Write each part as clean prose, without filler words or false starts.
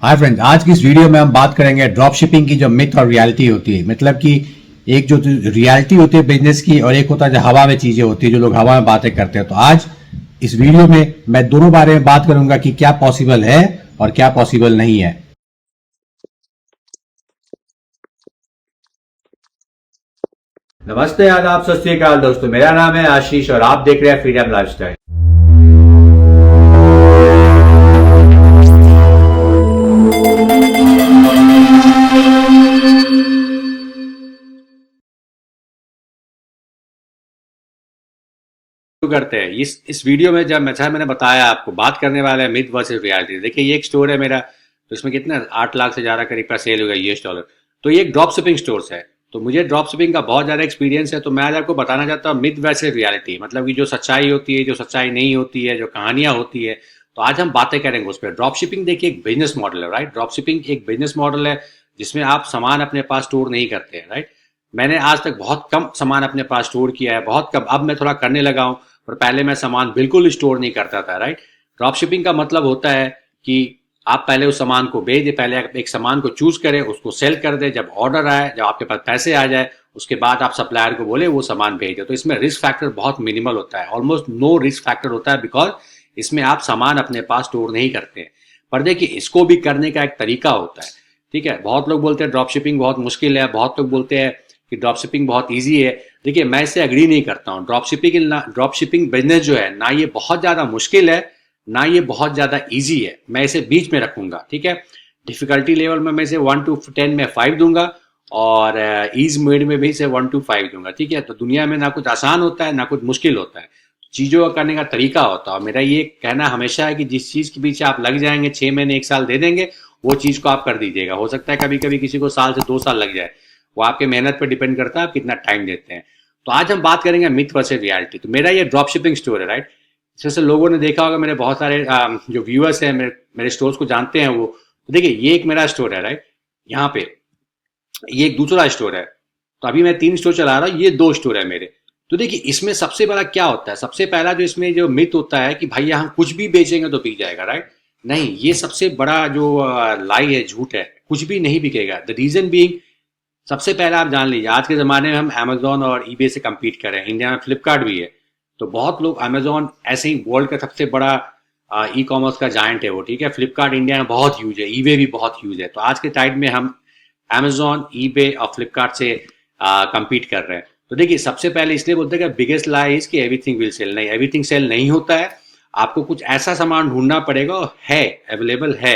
Hi friends, आज की इस वीडियो में हम बात करेंगे ड्रॉप शिपिंग की जो मिथ और रियलिटी होती है। मतलब कि एक जो रियलिटी होती है बिजनेस की और एक होता है जो हवा में चीजें होती है, जो लोग हवा में बातें करते हैं। तो आज इस वीडियो में मैं दोनों बारे में बात करूंगा कि क्या पॉसिबल है और क्या पॉसिबल नहीं है। नमस्ते, आदाब, सत श्री अकाल दोस्तों। मेरा नाम है आशीष और आप देख रहे हैं फ्रीडम लाइफस्टाइल। शुरू करते हैं। इस वीडियो में जब मैंने बताया आपको बात करने वाला है मिथ वर्सेस रियलिटी। देखिए, ये एक स्टोर है मेरा, तो इसमें कितना 8 लाख से ज़्यादा करीब का सेल होगा $। तो ये एक ड्रॉप शिपिंग स्टोर है। तो मुझे ड्रॉप शिपिंग का बहुत ज़्यादा एक्सपीरियंस है। तो मैं आज आपको बताना चाहता हूँ मिथ वर्सेस रियलिटी, मतलब कि जो सच्चाई होती है, जो सच्चाई नहीं होती है, जो कहानियाँ होती है। तो आज हम बातें करेंगे उस पर। ड्रॉप शिपिंग देखिए एक बिजनेस मॉडल है, राइट। ड्रॉप शिपिंग एक बिजनेस मॉडल है जिसमें आप सामान अपने पास स्टोर नहीं करते हैं, राइट। मैंने आज तक बहुत कम सामान अपने पास स्टोर किया है, बहुत कम। अब मैं थोड़ा करने लगा हूँ, पर पहले मैं सामान बिल्कुल स्टोर नहीं करता था, राइट। ड्रॉप शिपिंग का मतलब होता है कि आप पहले उस सामान को भेज दे, पहले एक सामान को चूज करें, उसको सेल कर दे। जब ऑर्डर आए, जब आपके पास पैसे आ जाए, उसके बाद आप सप्लायर को बोले वो सामान भेज दे। तो इसमें रिस्क फैक्टर बहुत मिनिमल होता है, ऑलमोस्ट नो रिस्क फैक्टर होता है, बिकॉज इसमें आप सामान अपने पास स्टोर नहीं करते हैं। पर देखिए, इसको भी करने का एक तरीका होता है, ठीक है। बहुत लोग बोलते हैं ड्रॉप शिपिंग बहुत मुश्किल है, बहुत लोग बोलते हैं कि ड्रॉप शिपिंग बहुत ईजी है। देखिए, मैं इससे एग्री नहीं करता हूँ। ड्रॉप शिपिंग बिजनेस जो है ना, ये बहुत ज़्यादा मुश्किल है ना ये बहुत ज़्यादा ईजी है। मैं इसे बीच में रखूंगा, ठीक है। डिफिकल्टी लेवल में मैं इसे 1 to 10 में 5 दूंगा और ईज मेड में भी इसे 1 to 5 दूंगा, ठीक है। तो दुनिया में ना कुछ आसान होता है ना कुछ मुश्किल होता है, चीज़ों का करने का तरीका होता है। और मेरा ये कहना हमेशा है कि जिस चीज़ के पीछे आप लग जाएंगे, 6 महीने 1 साल दे देंगे, वो चीज़ को आप कर दीजिएगा। हो सकता है कभी कभी किसी को साल से 2 साल लग जाए, वो आपके मेहनत पर डिपेंड करता है आप कितना टाइम देते हैं। तो आज हम बात करेंगे मिथ वर्सेस रियलिटी। तो मेरा ये ड्रॉप शिपिंग स्टोर है, राइट। जैसे लोगों ने देखा होगा, मेरे बहुत सारे जो व्यूअर्स हैं मेरे स्टोर्स को जानते हैं वो। तो देखिए, ये एक मेरा स्टोर है, राइट। यहाँ पे ये एक दूसरा स्टोर है। तो अभी मैं 3 स्टोर चला रहा हूँ, ये 2 स्टोर है मेरे। तो देखिए, इसमें सबसे बड़ा क्या होता है, सबसे पहला जो इसमें जो मिथ होता है कि भाई हम कुछ भी बेचेंगे तो बिक जाएगा, राइट। नहीं, ये सबसे बड़ा जो लाई है, झूठ है। कुछ भी नहीं बिकेगा। द रीजन बीइंग, सबसे पहला आप जान लीजिए, आज के ज़माने में हम अमेजोन और ईबे से कम्पीट कर रहे हैं। इंडिया में फ्लिपकार्ट भी है। तो बहुत लोग, अमेजोन ऐसे ही वर्ल्ड का सबसे बड़ा ई कॉमर्स का जायंट है वो, ठीक है। फ्लिपकार्ट इंडिया में बहुत यूज है, ईबे भी बहुत यूज है। तो आज के टाइम में हम अमेजोन, ईबे और फ्लिपकार्ट से कम्पीट कर रहे हैं। तो देखिए, सबसे पहले इसलिए बोलते हैं कि बिगेस्ट लाई इज कि एवरीथिंग विल सेल। नहीं, एवरीथिंग सेल नहीं होता है। आपको कुछ ऐसा सामान ढूंढना पड़ेगा, और है, अवेलेबल है।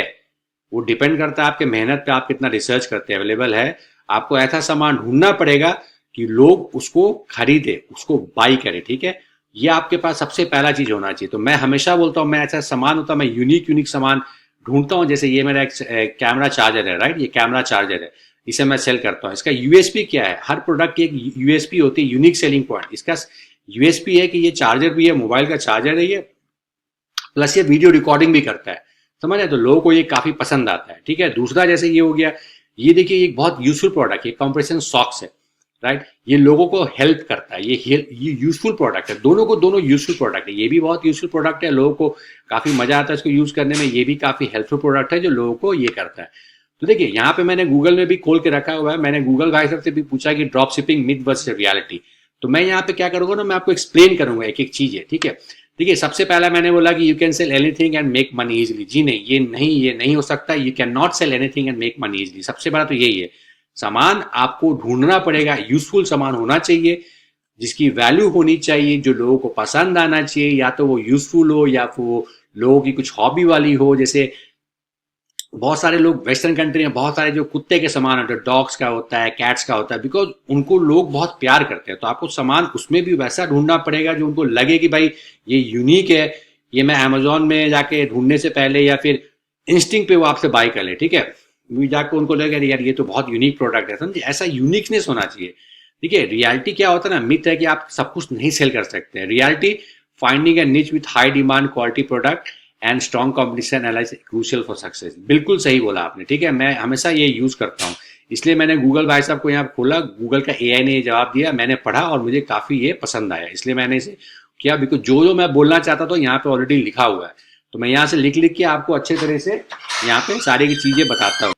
वो डिपेंड करता है आपके मेहनत पे, आप कितना रिसर्च करते हैं। अवेलेबल है। आपको ऐसा सामान ढूंढना पड़ेगा कि लोग उसको खरीदे, उसको बाई करे, ठीक है। ये आपके पास सबसे पहला चीज होना चाहिए। तो मैं हमेशा बोलता हूँ, मैं ऐसा सामान होता है, मैं यूनिक यूनिक सामान ढूंढता हूँ। जैसे ये मेरा एक कैमरा चार्जर है, राइट। ये कैमरा चार्जर है, इसे मैं सेल करता हूँ। इसका यूएसपी क्या है, हर प्रोडक्ट की एक यूएसपी होती है, यूनिक सेलिंग पॉइंट। इसका यूएसपी है कि ये चार्जर भी है, मोबाइल का चार्जर है ये, प्लस ये वीडियो रिकॉर्डिंग भी करता है, समझ है। तो लोगों को ये काफी पसंद आता है, ठीक है। दूसरा, जैसे ये हो गया, ये देखिए एक बहुत यूजफुल प्रोडक्ट है, कंप्रेशन सॉक्स है, राइट। ये लोगों को हेल्प करता है, ये यूजफुल प्रोडक्ट है। दोनों को दोनों यूजफुल प्रोडक्ट है। ये भी बहुत यूजफुल प्रोडक्ट है, लोगों को काफी मजा आता है इसको यूज करने में। ये भी काफी हेल्पफुल प्रोडक्ट है जो लोगों को ये करता है। तो देखिए, यहाँ पे मैंने गूगल में भी खोल के रखा हुआ है। मैंने गूगल भाई साहब से भी पूछा कि drop shipping myth versus reality. तो मैं यहाँ पे क्या करूंगा ना, मैं आपको एक्सप्लेन करूंगा एक एक चीज है, ठीक है। देखिए, सबसे पहला मैंने बोला कि you can sell anything and make money easily. जी नहीं, ये नहीं हो सकता। You can not sell anything and make money easily. सबसे बड़ा तो यही है, सामान आपको ढूंढना पड़ेगा, यूजफुल सामान होना चाहिए, जिसकी वैल्यू होनी चाहिए, जो लोगों को पसंद आना चाहिए। या तो वो यूजफुल हो या वो लोगों की कुछ हॉबी वाली हो। जैसे बहुत सारे लोग वेस्टर्न कंट्री में, बहुत सारे जो कुत्ते के सामान होते हैं, डॉग्स का होता है, कैट्स का होता है, बिकॉज उनको लोग बहुत प्यार करते हैं। तो आपको सामान उसमें भी वैसा ढूंढना पड़ेगा जो उनको लगे कि भाई ये यूनिक है, ये मैं अमेजोन में जाके ढूंढने से पहले या फिर इंस्टिंक्ट पे वो आपसे बाई कर ले, ठीक है। जाकर उनको लगे यार ये तो बहुत यूनिक प्रोडक्ट है, समझे। ऐसा यूनिकनेस होना चाहिए। देखिए, रियलिटी क्या होता है ना, मिथ है कि आप सब कुछ नहीं सेल कर सकते हैं। रियलिटी, फाइंडिंग ए निच with high demand quality product and strong competition analysis crucial for success. बिल्कुल सही बोला आपने, ठीक है। मैं हमेशा ये यूज करता हूँ, इसलिए मैंने गूगल भाई साहब को यहाँ खोला, गूगल का एआई ने ये जवाब दिया, मैंने पढ़ा और मुझे काफी ये पसंद आया, इसलिए मैंने इसे किया। बिकॉज जो जो मैं बोलना चाहता था यहाँ पे ऑलरेडी लिखा हुआ है। तो मैं यहाँ से लिख लिख के आपको अच्छे तरह से यहाँ पे सारी की चीजें बताता हूँ।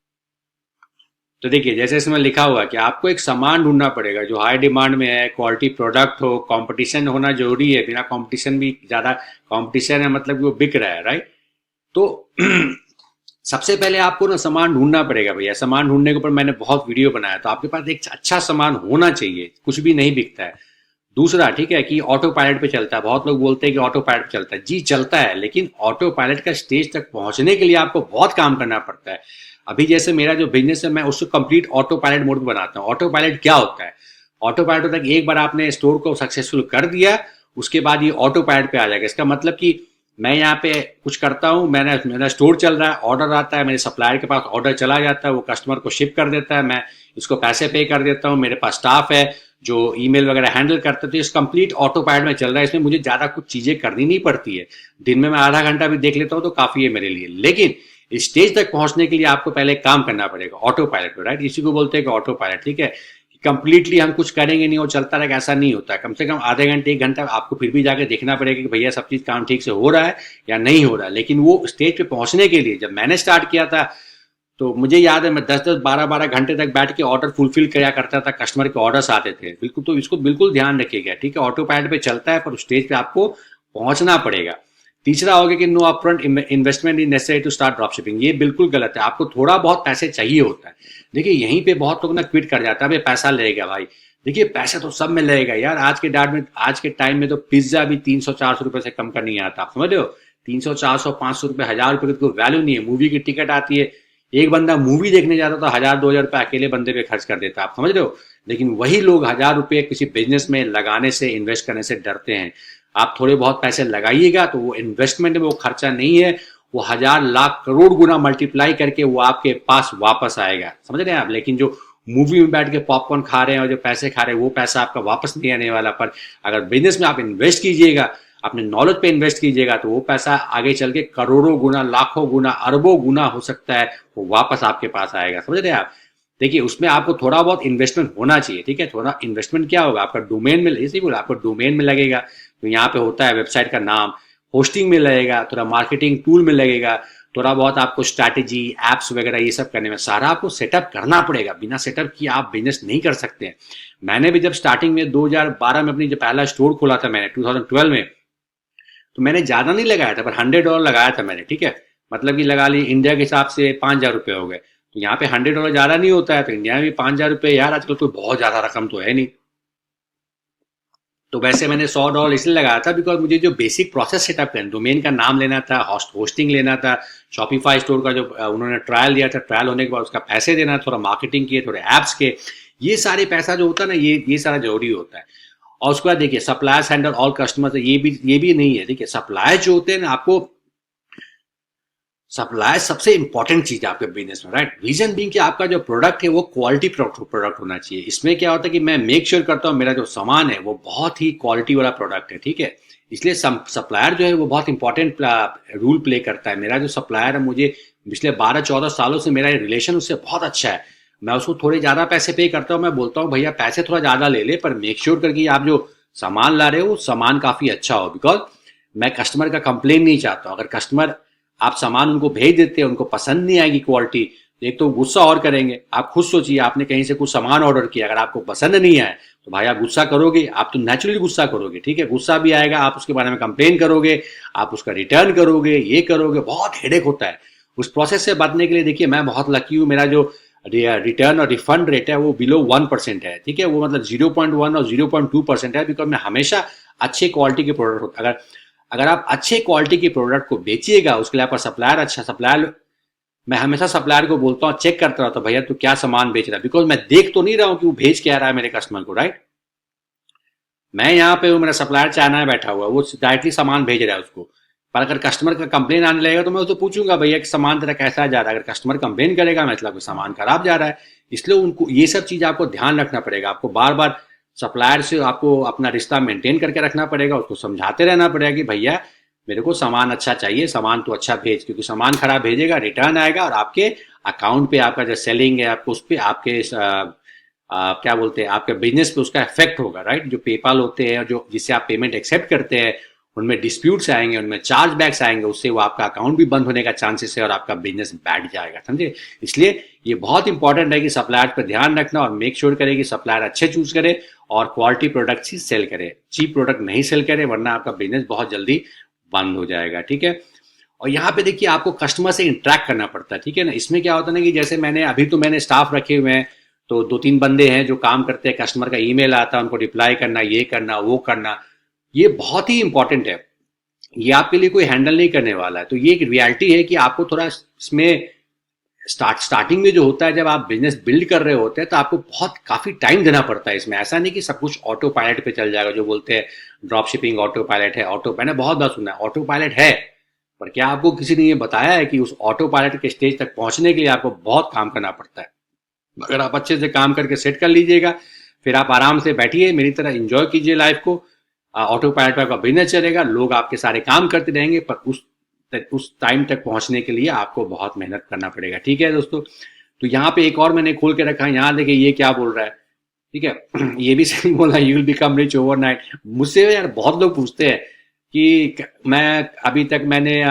तो देखिए जैसे इसमें लिखा हुआ है कि आपको एक सामान ढूंढना पड़ेगा जो हाई डिमांड में है, क्वालिटी प्रोडक्ट हो, कंपटीशन होना जरूरी है, बिना कंपटीशन भी ज्यादा कंपटीशन है मतलब कि वो बिक रहा है, राइट। तो सबसे पहले आपको ना सामान ढूंढना पड़ेगा भैया। सामान ढूंढने के ऊपर मैंने बहुत वीडियो बनाया, तो आपके पास एक अच्छा सामान होना चाहिए, कुछ भी नहीं बिकता है। दूसरा, ठीक है, कि ऑटो पायलट पे चलता है। बहुत लोग बोलते हैं कि ऑटो पायलट पे चलता है, जी चलता है, लेकिन ऑटो पायलट का स्टेज तक पहुंचने के लिए आपको बहुत काम करना पड़ता है। अभी जैसे मेरा जो बिजनेस है, मैं उसको कंप्लीट ऑटो पायलट मोड में बनाता हूँ। ऑटो पायलट क्या होता है? ऑटो पायलट होता है कि एक बार आपने स्टोर को सक्सेसफुल कर दिया, उसके बाद ये ऑटो पायलट पे आ जाएगा। इसका मतलब कि मैं यहाँ पे कुछ करता हूँ, मेरा स्टोर चल रहा है, ऑर्डर आता है, मेरे सप्लायर के पास ऑर्डर चला जाता है, वो कस्टमर को शिप कर देता है, मैं इसको पैसे पे कर देता हूँ, मेरे पास स्टाफ है जो ईमेल वगैरह हैंडल करते, तो इस कंप्लीट ऑटो पायलट में चल रहा है। इसमें मुझे ज्यादा कुछ चीजें करनी नहीं पड़ती है। दिन में मैं आधा घंटा भी देख लेता हूँ तो काफी है मेरे लिए। लेकिन इस स्टेज तक पहुंचने के लिए आपको पहले काम करना पड़ेगा ऑटो पायलट में, राइट। इसी को बोलते हैं कि ऑटो पायलट, ठीक है। कंप्लीटली हम कुछ करेंगे नहीं, वो चलता रहेगा, ऐसा नहीं होता है। कम से कम आधे घंटे एक घंटा आपको फिर भी जाके देखना पड़ेगा कि भैया सब चीज काम ठीक से हो रहा है या नहीं हो रहा है। लेकिन वो स्टेज पे पहुंचने के लिए जब मैंने स्टार्ट किया था, तो मुझे याद है मैं 10-10 12-12 घंटे तक बैठ के ऑर्डर फुलफिल किया करता था। कस्टमर के ऑर्डर्स आते थे, बिल्कुल। तो इसको बिल्कुल ध्यान रखिएगा, ठीक है। ऑटो पायलट पे चलता है, पर उस स्टेज पे आपको पहुंचना पड़ेगा। तीसरा हो गया कि no upfront investment is necessary to start drop shipping. ये बिल्कुल गलत है, आपको थोड़ा बहुत पैसे चाहिए होता है। देखिए यहीं पे बहुत लोग ना क्विट कर जाता है, पैसा लगेगा भाई। देखिए पैसा तो सब में लगेगा यार। आज के टाइम में तो पिज्जा भी 300-400 रुपए से कम का नहीं आता, आप समझ रहे हो। 300-400-500 रुपए, 1000 रुपए की कोई वैल्यू नहीं है। मूवी की टिकट आती है, एक बंदा मूवी देखने जाता तो 1000-2000 रुपए अकेले बंदे पे खर्च कर देता, आप समझ रहे हो। लेकिन वही लोग 1000 रुपए किसी बिजनेस में लगाने से, इन्वेस्ट करने से डरते हैं। आप थोड़े बहुत पैसे लगाइएगा तो वो इन्वेस्टमेंट में वो खर्चा नहीं है, वो 1000 लाख करोड़ गुना मल्टीप्लाई करके वो आपके पास वापस आएगा, समझ रहे हैं आप। लेकिन जो मूवी में बैठ के पॉपकॉर्न खा रहे हैं और जो पैसे खा रहे हैं, वो पैसा आपका वापस नहीं आने वाला। पर अगर बिजनेस में आप इन्वेस्ट कीजिएगा, अपने नॉलेज पे इन्वेस्ट कीजिएगा, तो वो पैसा आगे चल के करोड़ों गुना, लाखों गुना, अरबों गुना हो सकता है, वो वापस आपके पास आएगा, समझ रहे हैं आप। देखिए उसमें आपको थोड़ा बहुत इन्वेस्टमेंट होना चाहिए, ठीक है। थोड़ा इन्वेस्टमेंट क्या होगा, आपका डोमेन में, इसी बोला आपको डोमेन में लगेगा, तो यहाँ पे होता है वेबसाइट का नाम। होस्टिंग में लगेगा, थोड़ा मार्केटिंग टूल में लगेगा, थोड़ा बहुत आपको स्ट्रैटेजी, एप्स वगैरह ये सब करने में, सारा आपको सेटअप करना पड़ेगा। बिना सेटअप किए आप बिजनेस नहीं कर सकते हैं। मैंने भी जब स्टार्टिंग में 2012 में अपनी जो पहला स्टोर खोला था मैंने 2012 में, तो मैंने ज्यादा नहीं लगाया था, पर $100 लगाया था मैंने, ठीक है। मतलब कि लगा ली इंडिया के हिसाब से 5000 रुपये हो गए। तो यहाँ पे $100 ज्यादा नहीं होता है, तो इंडिया में भी 5000 रुपये यार आजकल कोई बहुत ज्यादा रकम तो है नहीं। तो वैसे मैंने $100 इसलिए लगाया था बिकॉज मुझे जो बेसिक प्रोसेस सेटअप करना, डोमेन का नाम लेना था, होस्टिंग लेना था, शॉपिफाई स्टोर का जो उन्होंने ट्रायल दिया था, ट्रायल होने के बाद उसका पैसे देना, थोड़ा मार्केटिंग किए, थोड़े एप्स के, ये सारे पैसा जो होता है ना, ये सारा जरूरी होता है। और उसके बाद देखिए सप्लायर्स हैंडल ऑल कस्टमर्स, ये भी नहीं है। देखिए सप्लायर जो होते हैं ना, आपको सप्लाई सबसे इंपॉर्टेंट चीज है आपके बिजनेस में, राइट। रीजन बीइंग कि आपका जो प्रोडक्ट है वो क्वालिटी प्रोडक्ट होना चाहिए। इसमें क्या होता है कि मैं मेक श्योर करता हूँ मेरा जो सामान है वो बहुत ही क्वालिटी वाला प्रोडक्ट है, ठीक है। इसलिए सप्लायर जो है वो बहुत इंपॉर्टेंट रूल प्ले करता है। मेरा जो सप्लायर है, मुझे पिछले 12-14 सालों से मेरा रिलेशन उससे बहुत अच्छा है। मैं उसको थोड़े ज्यादा पैसे पे करता हूँ, मैं बोलता हूँ भैया पैसे थोड़ा ज्यादा ले ले, पर मेक श्योर करके आप जो सामान ला रहे हो सामान काफी अच्छा हो। बिकॉज मैं कस्टमर का कंप्लेन नहीं चाहता हूँ। अगर कस्टमर, आप सामान उनको भेज देते हैं, उनको पसंद नहीं आएगी क्वालिटी, एक तो गुस्सा और करेंगे। आप खुद सोचिए, आपने कहीं से कुछ सामान ऑर्डर किया, अगर आपको पसंद नहीं आए तो भाई आप गुस्सा करोगे, आप तो नेचुरली गुस्सा करोगे, ठीक है। गुस्सा भी आएगा, आप उसके बारे में कंप्लेन करोगे, आप उसका रिटर्न करोगे, ये करोगे, बहुत हेडेक होता है। उस प्रोसेस से बचने के लिए देखिए मैं बहुत लकी हूँ, मेरा जो रिटर्न और रिफंड रेट है वो बिलो 1% है, ठीक है। वो मतलब 0.1 और 0.2% है, बिकॉज मैं हमेशा अच्छे क्वालिटी के प्रोडक्ट, अगर आप अच्छे क्वालिटी के प्रोडक्ट को बेचिएगा, उसके लिए आपका सप्लायर अच्छा सप्लायर, मैं हमेशा सप्लायर को बोलता हूँ, चेक करता रहता हूँ भैया तू क्या सामान बेच रहा है, बिकॉज मैं देख तो नहीं रहा हूँ कि वो भेज क्या रहा है मेरे कस्टमर को, राइट। मैं यहाँ पे हूँ, मेरा सप्लायर चाइना में बैठा हुआ है, वो डायरेक्टली सामान भेज रहा है उसको। पर अगर कस्टमर का कंप्लेन आने लगेगा तो मैं उसको पूछूंगा भैया कि सामान तेरा कैसा जा रहा है। अगर कस्टमर कंप्लेन करेगा मतलब कोई सामान खराब जा रहा है। इसलिए उनको ये सब चीज आपको ध्यान रखना पड़ेगा। आपको बार बार सप्लायर से आपको अपना रिश्ता मेंटेन करके रखना पड़ेगा, उसको समझाते रहना पड़ेगा कि भैया मेरे को सामान अच्छा चाहिए, सामान तो अच्छा भेज, क्योंकि सामान खराब भेजेगा रिटर्न आएगा और आपके अकाउंट पे, आपका जो सेलिंग है आपको उस पर, आपके क्या बोलते हैं, आपके बिजनेस पे उसका इफेक्ट होगा, राइट। जो पेपाल होते हैं जो जिससे आप पेमेंट एक्सेप्ट करते हैं, उनमें डिस्प्यूट्स आएंगे, उनमें चार्ज बैक्स आएंगे, उससे वो आपका अकाउंट भी बंद होने का चांसेस है और आपका बिजनेस बैठ जाएगा, समझे। इसलिए ये बहुत इंपॉर्टेंट है कि सप्लायर पर ध्यान रखना और मेक श्योर करें कि सप्लायर अच्छे चूज करे और क्वालिटी प्रोडक्ट्स ही सेल करे, चीप प्रोडक्ट नहीं सेल करे, वरना आपका बिजनेस बहुत जल्दी बंद हो जाएगा, ठीक है। और यहाँ पे देखिए आपको कस्टमर से इंटरेक्ट करना पड़ता है, ठीक है ना। इसमें क्या होता है ना कि जैसे मैंने स्टाफ रखे हुए हैं, तो 2-3 बंदे हैं जो काम करते हैं, कस्टमर का ईमेल आता है, उनको रिप्लाई करना, ये करना वो करना, ये बहुत ही इंपॉर्टेंट है। ये आपके लिए कोई हैंडल नहीं करने वाला है। तो ये एक रियलिटी है कि आपको थोड़ा इसमें स्टार्टिंग में जो होता है, जब आप बिजनेस बिल्ड कर रहे होते हैं तो आपको बहुत काफी टाइम देना पड़ता है इसमें। ऐसा नहीं कि सब कुछ ऑटो पायलट पे चल जाएगा, जो बोलते हैं ड्रॉप शिपिंग ऑटो पायलट है, मैंने बहुत बार सुना है ऑटो पायलट है, पर क्या आपको किसी ने ये बताया है कि उस ऑटो पायलट के स्टेज तक पहुंचने के लिए आपको बहुत काम करना पड़ता है। अगर आप अच्छे से काम करके सेट कर लीजिएगा, फिर आप आराम से बैठिए, मेरी तरह एंजॉय कीजिए लाइफ को। ऑटो पायलट पर आपका बिजनेस चलेगा, लोग आपके सारे काम करते रहेंगे, पर उस टाइम तक पहुंचने के लिए आपको बहुत मेहनत करना पड़ेगा, ठीक है दोस्तों। तो यहाँ पे एक और मैंने खोल के रखा है, यहाँ देखिए ये क्या बोल रहा है, ठीक है। ये भी सही बोला, you will become rich overnight. मुझसे यार बहुत लोग पूछते हैं कि मैं अभी तक मैंने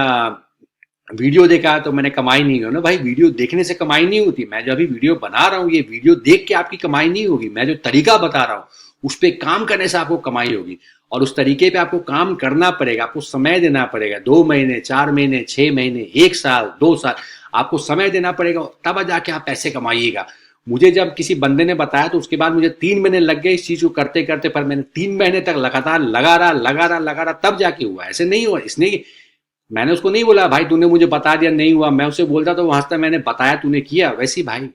वीडियो देखा है तो मैंने कमाई नहीं की ना। भाई वीडियो देखने से कमाई नहीं होती। मैं जो अभी वीडियो बना रहा हूँ, ये वीडियो देख के आपकी कमाई नहीं होगी। मैं जो तरीका बता रहा हूँ उस पर काम करने से आपको कमाई होगी, और उस तरीके पे आपको काम करना पड़ेगा, आपको समय देना पड़ेगा। 2 महीने, 4 महीने, 6 महीने, 1 साल, 2 साल आपको समय देना पड़ेगा, तब जाके आप पैसे कमाइएगा। मुझे जब किसी बंदे ने बताया तो उसके बाद मुझे 3 महीने लग गए इस चीज को करते करते, पर मैंने 3 महीने तक लगातार लगा रहा तब जाके हुआ। ऐसे नहीं हुआ। इसने मैंने उसको नहीं बोला भाई तूने मुझे बता दिया नहीं हुआ, मैं उसे बोलता तो वो हंसता, मैंने बताया तूने किया, वैसे ही भाई।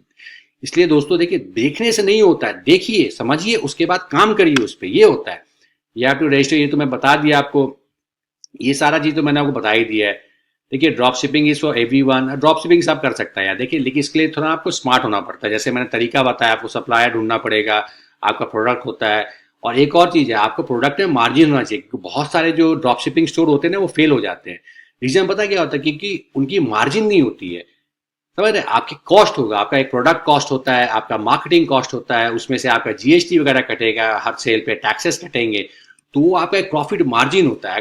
इसलिए दोस्तों देखिए, देखने से नहीं होता है, देखिए समझिए उसके बाद काम करिए उस पर, ये होता है। ये आप टू रजिस्टर, ये तो मैं बता दिया आपको, ये सारा चीज तो मैंने आपको बता ही दिया है। देखिए drop shipping is for everyone. Drop shipping सब कर सकता है यार, देखिए, लेकिन इसके लिए थोड़ा आपको स्मार्ट होना पड़ता है। जैसे मैंने तरीका बताया, आपको सप्लायर ढूंढना पड़ेगा, आपका प्रोडक्ट होता है, और एक और चीज है, आपको प्रोडक्ट में मार्जिन होना चाहिए। बहुत सारे जो ड्रॉप शिपिंग स्टोर होते हैं ना, वो फेल हो जाते हैं। रीजन पता क्या होता है? क्योंकि उनकी मार्जिन नहीं होती है, समझ रहे? आपकी कॉस्ट होगा, आपका एक प्रोडक्ट कॉस्ट होता है, आपका मार्केटिंग कॉस्ट होता है, उसमें से आपका जीएसटी वगैरह कटेगा, हर सेल पे टैक्सेस कटेंगे, तो वो आपका एक प्रॉफिट मार्जिन होता है।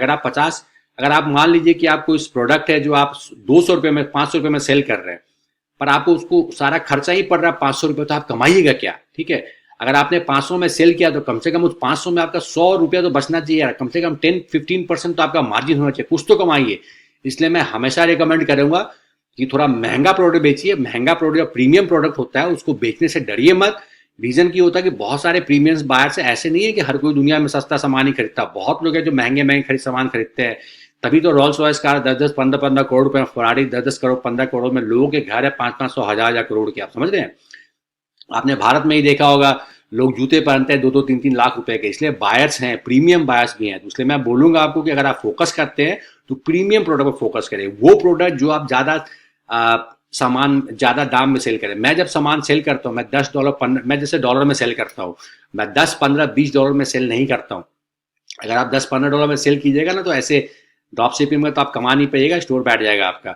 अगर आप मान लीजिए कि आपको इस प्रोडक्ट है जो आप 200 रुपये में, 500 रुपये में सेल कर रहे हैं, पर आपको उसको सारा खर्चा ही पड़ रहा है 500 रुपये, तो आप कमाइएगा क्या? ठीक है, अगर आपने 500 में सेल किया तो कम से कम उस 500 में आपका 100 रुपया तो बचना चाहिए यार। कम से कम 10-15% तो आपका मार्जिन होना चाहिए, कुछ तो कमाइए। इसलिए मैं हमेशा रिकमेंड करूंगा कि थोड़ा महंगा प्रोडक्ट बेचिए। महंगा प्रोडक्ट, प्रीमियम प्रोडक्ट होता है, उसको बेचने से डरिए मत। रीजन की होता है कि बहुत सारे प्रीमियम बायर से, ऐसे नहीं है कि हर कोई दुनिया में सस्ता सामान ही खरीदता, बहुत लोग हैं जो महंगे महंगे सामान खरीदते हैं। तभी तो रोल्स रॉयस कार 10-10, 15-15 करोड़ रुपए, फरारी 10-10 करोड़, 15 करोड़ में लोगों के घर है 500-500, 1000 करोड़ के। आप समझ रहे हैं? आपने भारत में ही देखा होगा, लोग जूते पहनते हैं 2-2, 3-3 लाख रुपए के। इसलिए बायर्स हैं, प्रीमियम बायर्स भी हैं। तो इसलिए मैं बोलूंगा आपको कि अगर आप फोकस करते हैं तो प्रीमियम प्रोडक्ट पर फोकस करें। वो प्रोडक्ट जो आप ज्यादा सामान ज्यादा दाम में सेल करें। मैं जब सामान सेल करता हूँ, मैं $10, मैं जैसे डॉलर में सेल करता हूँ, मैं 10, 15, $20 में सेल नहीं करता हूँ। अगर आप $10-15 में सेल कीजिएगा ना, तो ऐसे ड्रॉप शिपिंग में तो आप कमा नहीं पाइएगा, स्टोर बैठ जाएगा आपका।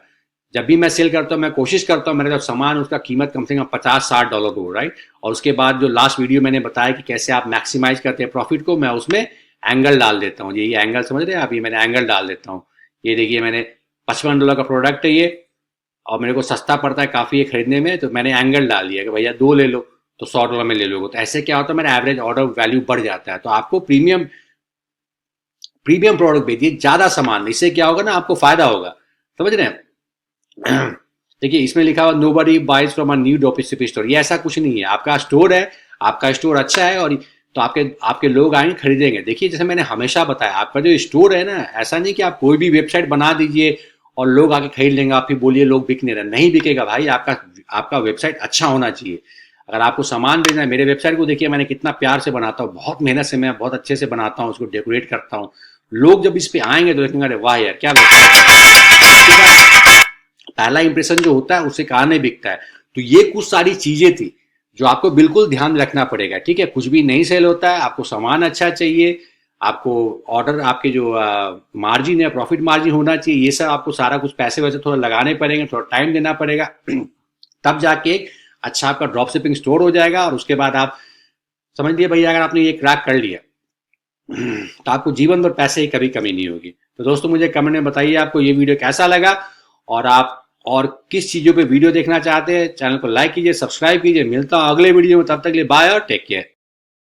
जब भी मैं सेल करता हूँ, मैं कोशिश करता हूँ मेरा जो सामान उसका कीमत कम से कम $50-60 हो, राइट। और उसके बाद जो लास्ट वीडियो मैंने बताया कि कैसे आप मैक्सिमाइज करते हैं प्रॉफिट को, मैं उसमें एंगल डाल देता हूँ। ये एंगल समझ रहे हैं आप? ये मैंने एंगल डाल देता हूँ। ये देखिए, मैंने $55 का प्रोडक्ट है ये, और मेरे को सस्ता पड़ता है काफी ये खरीदने में, तो मैंने एंगल डाल दिया कि भैया 2 ले लो तो $100 में ले लोगे। तो ऐसे क्या होता है, मेरा एवरेज ऑर्डर वैल्यू बढ़ जाता है। तो आपको प्रीमियम प्रोडक्ट बेचिए, ज्यादा सामान, इससे क्या होगा ना, आपको फायदा होगा। समझ रहे हैं? देखिए इसमें लिखा हुआ nobody buys from a new drop shipping store. ये ऐसा कुछ नहीं है। आपका स्टोर है, आपका स्टोर अच्छा है, और तो आपके लोग आएंगे खरीदेंगे। देखिए जैसे मैंने हमेशा बताया, आपका जो स्टोर है ना, ऐसा नहीं कि आप कोई भी वेबसाइट बना दीजिए और लोग आके खरीद लेंगे, आप फिर बोलिए लोग बिक नहीं रहे। नहीं बिकेगा भाई, आपका वेबसाइट अच्छा होना चाहिए। अगर आपको सामान बेचना है, मेरे वेबसाइट को देखिए, मैंने कितना प्यार से बनाता हूँ, बहुत मेहनत से, मैं बहुत अच्छे से बनाता हूँ, उसको डेकोरेट करता हूँ। लोग जब इस पे आएंगे तो देखेंगे अरे वाह यार क्या वेबसाइट। पहला इंप्रेशन जो होता है उससे कहा नहीं बिकता है। तो ये कुछ सारी चीजें थी जो आपको बिल्कुल ध्यान रखना पड़ेगा, ठीक है। कुछ भी नहीं सेल होता है, आपको सामान अच्छा चाहिए, आपको ऑर्डर, आपके जो मार्जिन है, प्रॉफिट मार्जिन होना चाहिए। ये सब आपको सारा कुछ पैसे वैसे थोड़ा लगाने पड़ेंगे, थोड़ा टाइम देना पड़ेगा तब जाके एक अच्छा आपका ड्रॉप शिपिंग स्टोर हो जाएगा। और उसके बाद आप समझ लिए भैया, अगर आपने ये क्रैक कर लिया तो आपको जीवन भर पैसे की कभी कमी नहीं होगी। तो दोस्तों मुझे कमेंट में बताइए आपको ये वीडियो कैसा लगा, और आप और किस चीज़ों पे वीडियो देखना चाहते हैं। चैनल को लाइक कीजिए, सब्सक्राइब कीजिए। मिलता हूँ अगले वीडियो में, तब तक के लिए बाय और टेक केयर।